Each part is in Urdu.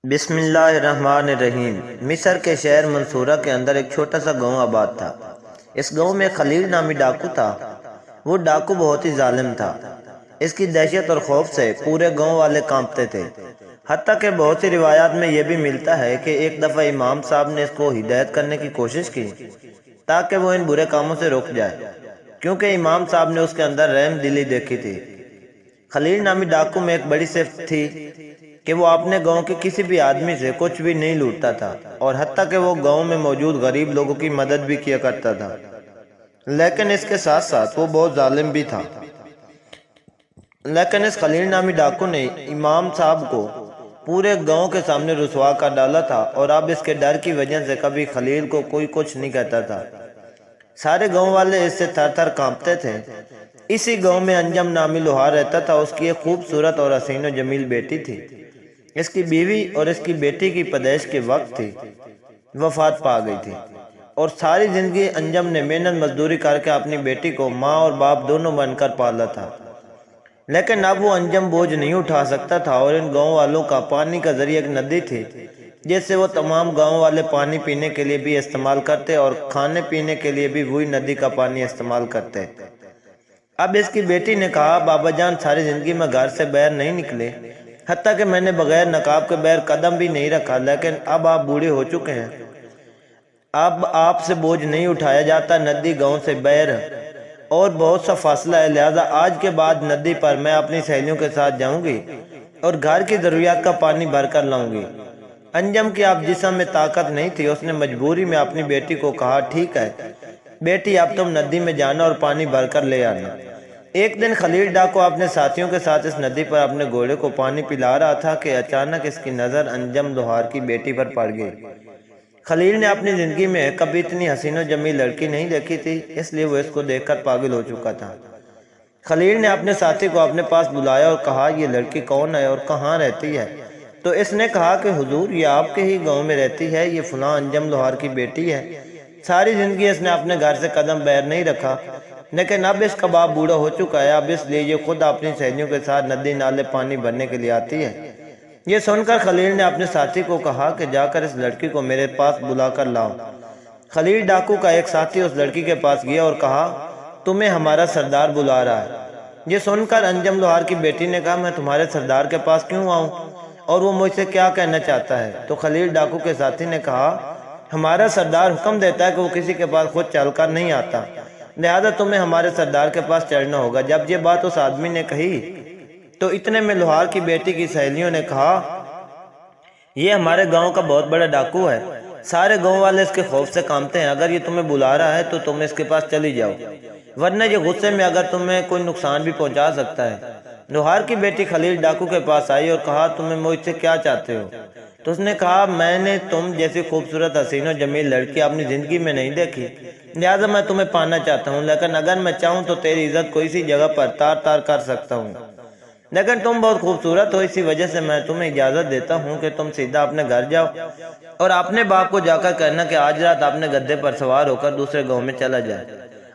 بسم اللہ الرحمن الرحیم۔ مصر کے شہر منصورہ کے اندر ایک چھوٹا سا گاؤں آباد تھا۔ اس گاؤں میں خلیل نامی ڈاکو تھا۔ وہ ڈاکو بہت ہی ظالم تھا۔ اس کی دہشت اور خوف سے پورے گاؤں والے کانپتے تھے۔ حتیٰ کہ بہت سی روایات میں یہ بھی ملتا ہے کہ ایک دفعہ امام صاحب نے اس کو ہدایت کرنے کی کوشش کی تاکہ وہ ان برے کاموں سے رک جائے، کیونکہ امام صاحب نے اس کے اندر رحم دلی دیکھی تھی۔ خلیل نامی ڈاکو میں ایک بڑی صفت تھی کہ وہ اپنے گاؤں کے کسی بھی آدمی سے کچھ بھی نہیں لوٹتا تھا، اور حتیٰ کہ وہ گاؤں میں موجود غریب لوگوں کی مدد بھی کیا کرتا تھا۔ لیکن اس کے ساتھ ساتھ وہ بہت ظالم بھی تھا۔ لیکن اس خلیل نامی ڈاکو نے امام صاحب کو پورے گاؤں کے سامنے رسوا کر ڈالا تھا، اور اب اس کے ڈر کی وجہ سے کبھی خلیل کو کوئی کچھ نہیں کہتا تھا۔ سارے گاؤں والے اس سے تھر تھر کانپتے تھے۔ اسی گاؤں میں انجم نامی لوہار رہتا تھا۔ اس کی ایک خوبصورت اور حسین و جمیل بیٹی تھی۔ اس کی بیوی اور اس کی بیٹی کی پیدائش کے وقت تھی وفات پا گئی تھی، اور ساری زندگی انجم نے محنت مزدوری کر کے اپنی بیٹی کو ماں اور باپ دونوں بن کر پالا تھا۔ لیکن اب وہ انجم بوجھ نہیں اٹھا سکتا تھا، اور ان گاؤں والوں کا پانی کا ذریعہ ایک ندی تھی جس سے وہ تمام گاؤں والے پانی پینے کے لیے بھی استعمال کرتے اور کھانے پینے کے لیے بھی وہی ندی کا پانی استعمال کرتے۔ اب اس کی بیٹی نے کہا، بابا جان، ساری زندگی میں گھر سے باہر نہیں نکلے، حتیٰ کہ میں نے بغیر نقاب کے باہر قدم بھی نہیں رکھا، لیکن اب آپ بوڑھے ہو چکے ہیں، اب آپ سے بوجھ نہیں اٹھایا جاتا۔ ندی گاؤں سے باہر اور بہت سا فاصلہ ہے، لہذا آج کے بعد ندی پر میں اپنی سہیلیوں کے ساتھ جاؤں گی اور گھر کی ضروریات کا پانی بھر کر لاؤں گی۔ انجم کی اب جسم میں طاقت نہیں تھی۔ اس نے مجبوری میں اپنی بیٹی کو کہا، ٹھیک ہے بیٹی، اب تم ندی میں جانا اور پانی بھر کر لے آنا۔ ایک دن خلیل ڈاکو اپنے ساتھیوں کے ساتھ اس ندی پر اپنے گھوڑے کو پانی پلا رہا تھا کہ اچانک اس کی نظر انجم لوہار کی بیٹی پر پڑ گئی۔ خلیل نے اپنی زندگی میں کبھی اتنی حسین و جمیل لڑکی نہیں دیکھی تھی، اس لیے وہ اس کو دیکھ کر پاگل ہو چکا تھا۔ خلیل نے اپنے ساتھی کو اپنے پاس بلایا اور کہا، یہ لڑکی کون ہے اور کہاں رہتی ہے؟ تو اس نے کہا کہ حضور، یہ آپ کے ہی گاؤں میں رہتی ہے، یہ فلاں انجم لوہار کی بیٹی ہے۔ ساری زندگی اس نے اپنے گھر سے قدم باہر نہیں رکھا، لیکن اب اس کا باپ بوڑھا ہو چکا ہے، اب اس لیے یہ خود اپنی سہیلیوں کے ساتھ ندی نالے پانی بھرنے کے لیے آتی ہے۔ یہ سن کر خلیل نے اپنے ساتھی کو کہا کہ جا کر اس لڑکی کو میرے پاس بلا کر لاؤ۔ خلیل ڈاکو کا ایک ساتھی اس لڑکی کے پاس گیا اور کہا، تمہیں ہمارا سردار بلا رہا ہے۔ یہ سن کر انجم لوہار کی بیٹی نے کہا، میں تمہارے سردار کے پاس کیوں آؤں اور وہ مجھ سے کیا کہنا چاہتا ہے؟ تو خلیل ڈاکو کے ساتھی نے کہا، ہمارا سردار حکم دیتا ہے کہ وہ کسی کے پاس خود چل کر نہیں آتا، لہذا تمہیں ہمارے سردار کے پاس چڑھنا ہوگا۔ جب یہ بات اس آدمی نے کہی تو اتنے میں لوہار کی بیٹی کی سہیلیوں نے کہا، یہ ہمارے گاؤں کا بہت بڑا ڈاکو ہے، سارے گاؤں والے اس کے خوف سے کانپتے ہیں، اگر یہ تمہیں بلا رہا ہے تو تم اس کے پاس چلی جاؤ، ورنہ یہ غصے میں اگر تمہیں کوئی نقصان بھی پہنچا سکتا ہے۔ لوہار کی بیٹی خلیل ڈاکو کے پاس آئی اور کہا، تمہیں مجھ سے کیا چاہتے ہو؟ تو اس نے کہا، میں نے تم جیسی خوبصورت حسین و جمیل لڑکی اپنی زندگی میں نہیں دیکھی، لہٰذا میں تمہیں پانا چاہتا ہوں، لیکن اگر میں چاہوں تو تیری عزت کو اسی جگہ پر تار تار کر سکتا ہوں، لیکن تم بہت خوبصورت ہو، اسی وجہ سے میں تمہیں اجازت دیتا ہوں کہ تم سیدھا اپنے گھر جاؤ اور اپنے باپ کو جا کر کہنا کہ آج رات اپنے گدھے پر سوار ہو کر دوسرے گاؤں میں چلا جائے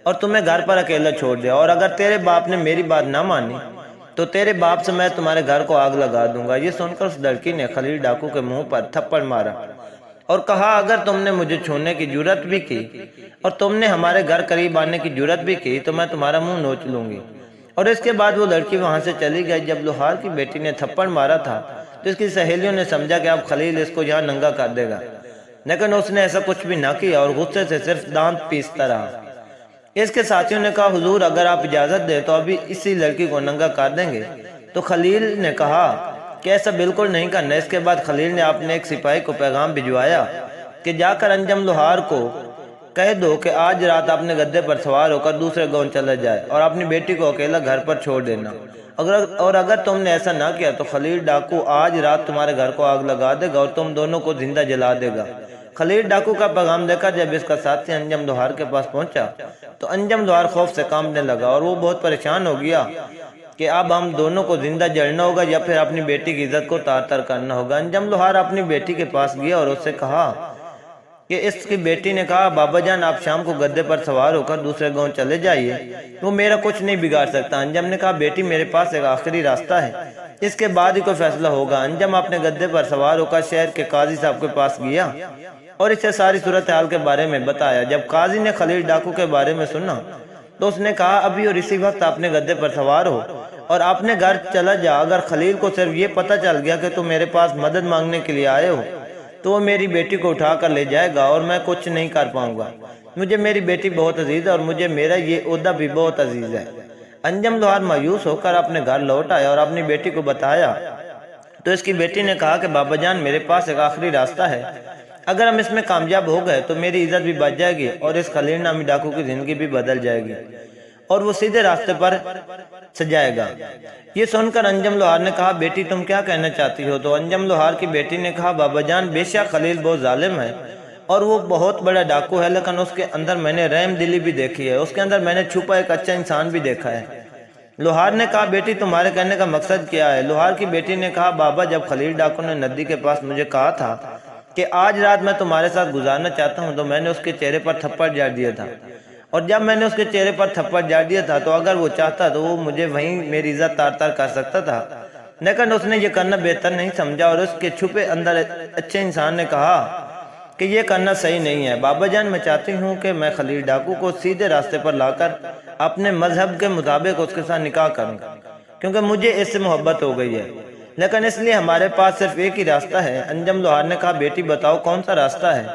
اور تمہیں گھر پر اکیلا چھوڑ دے، اور اگر تیرے باپ نے میری بات نہ مانی تو تیرے باپ سے میں تمہارے گھر کو آگ لگا دوں گا۔ یہ سن کر اس لڑکی نے خلیل ڈاکو کے منہ پر تھپڑ مارا اور کہا، اگر تم نے مجھے چھونے کی جرات بھی کی اور تم نے ہمارے گھر قریب آنے کی جرات بھی کی تو میں تمہارا منہ نوچ لوں گی۔ اور اس کے بعد وہ لڑکی وہاں سے چلی گئی۔ جب لوہار کی بیٹی نے تھپڑ مارا تھا تو اس کی سہیلیوں نے سمجھا کہ اب خلیل اس کو یہاں ننگا کر دے گا، لیکن اس نے ایسا کچھ بھی نہ کیا اور غصے سے صرف دانت پیستا رہا۔ اس کے ساتھیوں نے کہا، حضور، اگر آپ اجازت دیں تو ابھی اسی لڑکی کو ننگا کر دیں گے۔ تو خلیل نے کہا کہ ایسا بالکل نہیں کرنا۔ اس کے بعد خلیل نے اپنے ایک سپاہی کو پیغام بھجوایا کہ جا کر انجم لوہار کو کہہ دو کہ آج رات اپنے گدھے پر سوار ہو کر دوسرے گاؤں چلا جائے اور اپنی بیٹی کو اکیلا گھر پر چھوڑ دینا، اور اگر تم نے ایسا نہ کیا تو خلیل ڈاکو آج رات تمہارے گھر کو آگ لگا دے گا اور تم دونوں کو زندہ جلا دے گا۔ خلیل ڈاکو کا پیغام دے کر جب اس کا ساتھی انجم لوہار کے پاس پہنچا تو انجم لوہار خوف سے کانپنے لگا اور وہ بہت پریشان ہو گیا کہ اب ہم دونوں کو زندہ جلنا ہوگا یا پھر اپنی بیٹی کی عزت کو تار تار کرنا ہوگا۔ انجم لوہار اپنی بیٹی کے پاس گیا اور اس سے کہا کہ اس کی بیٹی نے کہا بابا جان آپ شام کو گدے پر سوار ہو کر دوسرے گاؤں چلے جائیے، وہ میرا کچھ نہیں بگاڑ سکتا۔ انجم نے کہا بیٹی میرے پاس ایک آخری راستہ ہے، اس کے بعد ہی کوئی فیصلہ ہوگا۔ انجم اپنے گدے پر سوار ہو کر شہر کے قاضی صاحب کے پاس گیا اور اسے ساری صورتحال کے بارے میں بتایا۔ جب قاضی نے خلیل ڈاکو کے بارے میں سنا تو اس نے کہا ابھی اور اسی وقت اپنے گدے پر سوار ہو اور اپنے گھر چلا جا۔ اگر خلیل کو صرف یہ پتہ چل گیا کہ تم میرے پاس مدد مانگنے کے لیے آئے ہو تو وہ میری بیٹی کو اٹھا کر لے جائے گا اور میں کچھ نہیں کر پاؤں گا۔ مجھے میری بیٹی بہت عزیز ہے اور مجھے میرا یہ عہدہ بھی بہت عزیز ہے۔ انجم لوہار مایوس ہو کر اپنے گھر لوٹ آیا اور اپنی بیٹی کو بتایا تو اس کی بیٹی نے کہا کہ بابا جان میرے پاس ایک آخری راستہ ہے، اگر ہم اس میں کامیاب ہو گئے تو میری عزت بھی بچ جائے گی اور اس خلیل نامی ڈاکو کی زندگی بھی بدل جائے گی اور وہ سیدھے راستے پر سجائے گا۔ یہ سن کر انجم لوہار نے کہا بیٹی تم کیا کہنا چاہتی ہو؟ تو انجم لوہار کی بیٹی نے کہا بابا جان بے شک خلیل بہت ظالم ہے اور وہ بہت بڑا ڈاکو ہے، لیکن اس کے اندر میں نے رحم دلی بھی دیکھی ہے، اس کے اندر میں نے چھپا ایک اچھا انسان بھی دیکھا ہے۔ لوہار نے کہا بیٹی تمہارے کہنے کا مقصد کیا ہے؟ لوہار کی بیٹی نے کہا بابا جب خلیل ڈاکو نے ندی کے پاس مجھے کہا تھا کہ آج رات میں تمہارے ساتھ گزارنا چاہتا ہوں تو میں نے اس کے چہرے پر تھپڑ جاڑ دیا تھا، اور جب میں نے اس کے چہرے پر تھپڑ جاڑ دیا تھا تو اگر وہ چاہتا تو وہ مجھے وہیں میری عزت تار تار کر سکتا تھا، لیکن اس نے یہ کرنا بہتر نہیں سمجھا اور اس کے چھپے اندر اچھے انسان نے کہا کہ یہ کرنا صحیح نہیں ہے۔ بابا جان میں چاہتی ہوں کہ میں خلیل ڈاکو کو سیدھے راستے پر لا کر اپنے مذہب کے مطابق اس کے ساتھ نکاح کروں کیونکہ مجھے اس سے محبت ہو گئی ہے، لیکن اس لیے ہمارے پاس صرف ایک ہی راستہ ہے۔ انجم لوہار نے کہا بیٹی بتاؤ کون سا راستہ ہے؟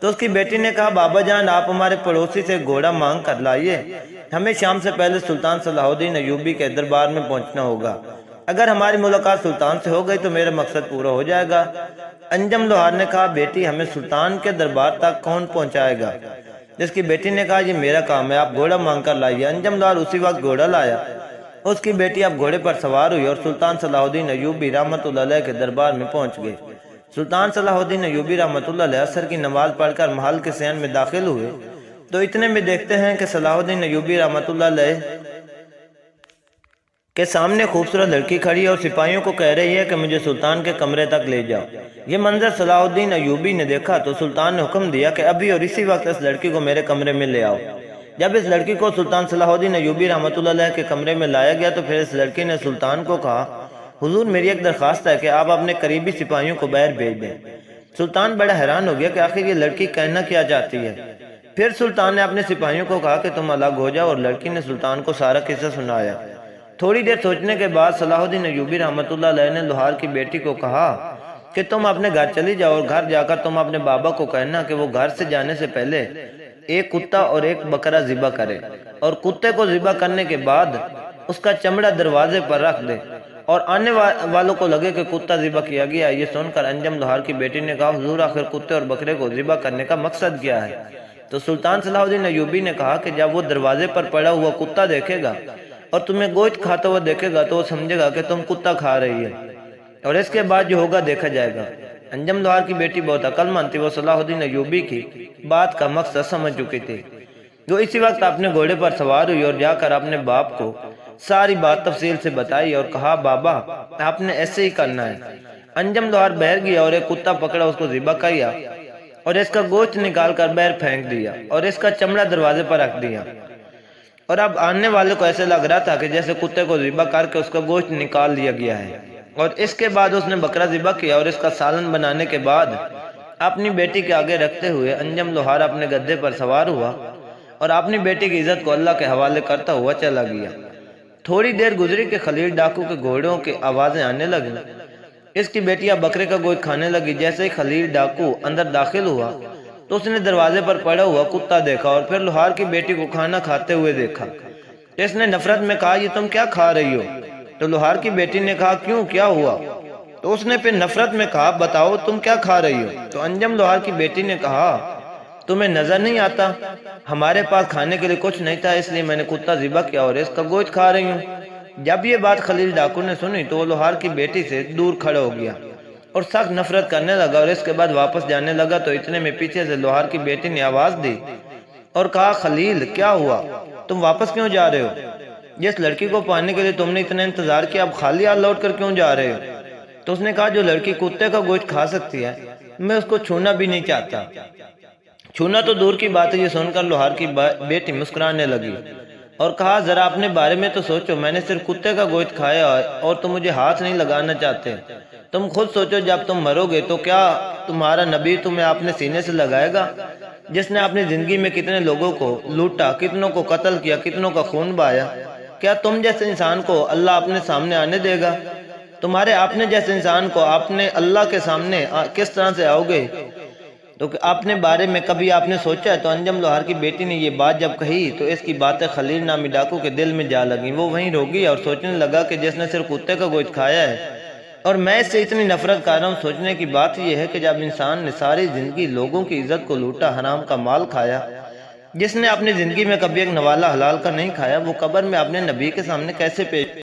تو اس کی بیٹی نے کہا بابا جان آپ ہمارے پڑوسی سے گھوڑا مانگ کر لائیے، ہمیں شام سے پہلے سلطان صلاح الدین ایوبی کے دربار میں پہنچنا ہوگا، اگر ہماری ملاقات سلطان سے ہو گئی تو میرا مقصد پورا ہو جائے گا۔ انجم لوہار نے کہا بیٹی ہمیں سلطان کے دربار تک کون پہنچائے گا؟ جس کی بیٹی نے کہا یہ میرا کام ہے، آپ گھوڑا مانگ کر لائیے۔ انجم لوہار اسی وقت گھوڑا لایا، اس کی بیٹی اب گھوڑے پر سوار ہوئی اور سلطان صلاح الدین ایوبی رحمۃ اللہ علیہ کے دربار میں پہنچ گئے۔ سلطان صلاح الدین ایوبی رحمۃ اللہ علیہ عصر کی نماز پڑھ کر محل کے صحن میں داخل ہوئے تو اتنے میں دیکھتے ہیں کہ صلاح الدین ایوبی رحمۃ اللہ علیہ کے سامنے خوبصورت لڑکی کھڑی ہے اور سپاہیوں کو کہہ رہی ہے کہ مجھے سلطان کے کمرے تک لے جاؤ۔ یہ منظر صلاح الدین ایوبی نے دیکھا تو سلطان نے حکم دیا کہ ابھی اور اسی وقت اس لڑکی کو میرے کمرے میں لے آؤ۔ جب اس لڑکی کو سلطان صلاح الدین ایوبی رحمۃ اللہ علیہ کے کمرے میں لایا گیا تو پھر اس لڑکی نے سلطان کو کہا حضور میری ایک درخواست ہے کہ آپ اپنے قریبی سپاہیوں کو باہر بھیج دیں۔ سلطان بڑا حیران ہو گیا کہ آخر یہ لڑکی کہنا کیا چاہتی ہے۔ پھر سلطان نے اپنے سپاہیوں کو کہا کہ تم الگ ہو جاؤ اور لڑکی نے سلطان کو سارا قصہ سنایا۔ تھوڑی دیر سوچنے کے بعد صلاح الدین ایوبی رحمۃ اللہ علیہ نے لوہار کی بیٹی کو کہا کہ تم اپنے گھر چلی جاؤ اور گھر جا کر تم اپنے بابا کو کہنا کہ وہ گھر سے جانے سے پہلے ایک کتا اور ایک بکرا ذبح کرے اور کتے کو ذبح کرنے کے بعد اس کا چمڑا دروازے پر رکھ دے اور آنے والوں کو لگے کہ کتا ذبح کیا گیا۔ یہ سن کر انجم لوہار کی بیٹی نے کہا حضور آخر کتے اور بکرے کو ذبح کرنے کا مقصد کیا ہے؟ تو سلطان صلاح الدین ایوبی نے کہا کہ جب وہ دروازے پر پڑا ہوا کتا دیکھے گا اور تمہیں گوشت کھاتا ہوا دیکھے گا تو وہ سمجھے گا کہ تم کتا کھا رہی ہے اور اس کے بعد جو ہوگا دیکھا جائے گا۔ انجم لوہار کی بیٹی بہت عقل مند تھی، وہ صلاح الدین ایوبی کی بات کا مقصد سمجھ چکی تھی۔ وہ اسی وقت اپنے گھوڑے پر سوار ہوئی اور جا کر اپنے باپ کو ساری بات تفصیل سے بتائی اور کہا بابا آپ نے ایسے ہی کرنا ہے۔ انجم لوہار باہر گیا اور ایک کتا پکڑا، اس کو ذبح کیا اور اس کا گوشت نکال کر باہر پھینک دیا اور اس کا چمڑا دروازے پر رکھ دیا، اور اب آنے والے کو ایسے لگ رہا تھا کہ جیسے کتے کو ذبح کر کے اس کا گوشت نکال لیا گیا ہے۔ اور اس کے بعد اس نے بکرا ذبح کیا اور اس کا سالن بنانے کے بعد اپنی بیٹی کے آگے رکھتے ہوئے انجم لوہار اپنے گدے پر سوار ہوا اور اپنی بیٹی کی عزت کو اللہ کے حوالے کرتا ہوا چلا گیا۔ تھوڑی دیر گزری کہ خلیل ڈاکو کے گھوڑوں کی آوازیں آنے لگیں۔ اس کی بیٹی اب بکرے کا گوشت کھانے لگی۔ جیسے ہی خلیل ڈاکو اندر داخل ہوا تو اس نے دروازے پر پڑا ہوا کتا دیکھا اور پھر لوہار کی بیٹی کو کھانا کھاتے ہوئے دیکھا۔ اس نے نفرت میں کہا یہ تم کیا کھا رہی ہو؟ تو لوہار کی بیٹی نے کہا کیوں کیا ہوا؟ تو اس نے پھر نفرت میں کہا بتاؤ تم کیا کھا رہی ہو؟ تو انجم لوہار کی بیٹی نے کہا تمہیں نظر نہیں آتا ہمارے پاس کھانے کے لیے کچھ نہیں تھا، اس لیے میں نے کتا ذبح کیا اور اس کا گوشت کھا رہی ہوں۔ جب یہ بات خلیل ڈاکو نے سنی تو وہ لوہار کی بیٹی سے دور کھڑا ہو گیا اور سخت نفرت کرنے لگا اور اس کے بعد واپس جانے لگا تو اتنے میں پیچھے سے لوہار کی بیٹی نے آواز دی اور کہا خلیل کیا ہوا؟ تم واپس کیوں جا رہے ہو؟ جس لڑکی کو پانے کے لیے تم نے اتنا انتظار کیا اب خالی ہاتھ لوٹ کر کیوں جا رہے ہو؟ تو اس نے کہا جو لڑکی کتے کا گوشت کھا سکتی ہے میں اس کو چھونا بھی نہیں چاہتا۔ چھونا تو دور کی بات ہے، یہ سن کر لوہار کی بیٹی مسکرانے لگی اور کہا ذرا اپنے بارے میں تو سوچو، میں نے صرف کتے کا گوشت کھایا ہے اور تم مجھے ہاتھ نہیں لگانا چاہتے۔ تم خود سوچو جب تم مرو گے تو کیا تمہارا نبی تمہیں اپنے سینے سے لگائے گا، جس نے اپنی زندگی میں کتنے لوگوں کو لوٹا، کتنوں کو قتل کیا، کتنوں کا خون بہایا؟ کیا تم جیسے انسان کو اللہ اپنے سامنے آنے دے گا؟ تمہارے اپنے جیسے انسان کو اپنے اللہ کے سامنے کس طرح سے آؤ گے؟ تو اپنے بارے میں کبھی آپ نے سوچا ہے؟ تو انجم لوہار کی بیٹی نے یہ بات جب کہی تو اس کی باتیں خلیل نامی ڈاکو کے دل میں جا لگیں۔ وہ وہیں رو گئی اور سوچنے لگا کہ جس نے صرف کتے کا گوشت کھایا ہے اور میں اس سے اتنی نفرت کر رہا ہوں۔ سوچنے کی بات یہ ہے کہ جب انسان نے ساری زندگی لوگوں کی عزت کو لوٹا، حرام کا مال کھایا، جس نے اپنی زندگی میں کبھی ایک نوالہ حلال کا نہیں کھایا، وہ قبر میں اپنے نبی کے سامنے کیسے پیش